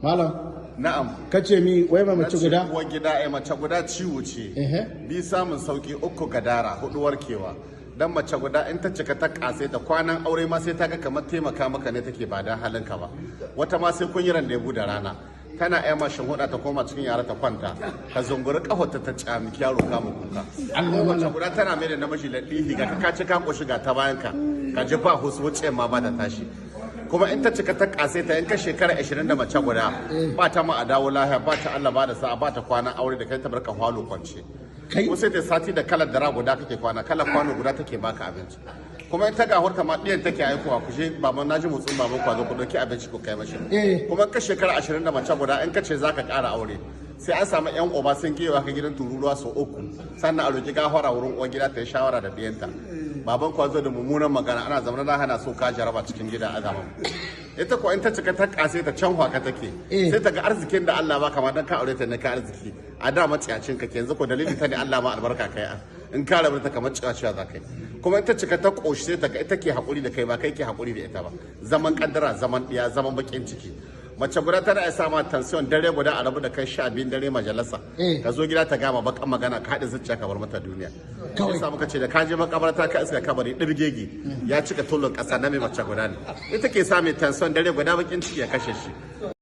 malam Na'am. kace mi wai ba mace guda Uwar gida mace guda ciwo ce. Bi samun sauki, uku gadara, hudu warkewa. Dan mace guda in ta cika ta kase ta kwanan aure ma sai ta ga kamar taimaka maka ne take ba dan halinka ba. Wata ma sai kun yi randebu da rana. Tana ƴa mashin huda ta koma cikin yara ta kwanta, ka zunguri kafarta ta camiki yaro kama kuka. Mace guda tana mai da namiji ladihi ga ka ci ka koshi ga ta bayan ka ji ba husu wuce ma ba ta tashi. Kuma in ta cika ta kase ta in ka shekara 20 da mace guda ba ta ma a dawo lahiya ba ta Allah ba da sa'a ba ta kwana aure da kai ta barka hwalo kwance. Kuma sai ta sati da kalar dara guda kake kwana, kalar kwano guda take baka abinci. Kuma in ta ga horta ma ɗiyan take aikowa ku je baban naji motsin baban kwazo ku dauki abinci ku kai mashi. Kuma ka shekara 20 da mace guda in ka ce zaka ƙara aure sai an samu yan uba sun kewa ka gidan tururuwa sau 3 sannan a roki gafara wurin uwar gida ta yi shawara da ɗiyanta. Baban kwazo da mummunan magana ana zama na hana so ka jaraba cikin gida a zaman. Ita ko in ta cika ta kase ta can hwaka take sai ta ga arzikin da Allah ba kama dan ka aure ta ne ka arziki a da matsiyacin ka ke yanzu ko dalilin ta ne Allah ma albarka kai in ka rabu ta kamar ciyaciya za kai kuma in ta cika ta koshi sai ta ga ita ke hakuri da kai ba kai ke hakuri da ita ba zaman kaddara zaman diya zaman bakin ciki mace guda tana iya sa ma tension dare guda a rabu da kai 12 dare majalisa ka zo gida ta gama bakan magana ka haɗe zuciya ka bar mata duniya kawai sa muka ce da ka je makabarta ka iska kabari ɗirgegi ya cika tulun ƙasa na mai mace guda ne ita ke sa mai tension dare guda bakin ciki ya kashe shi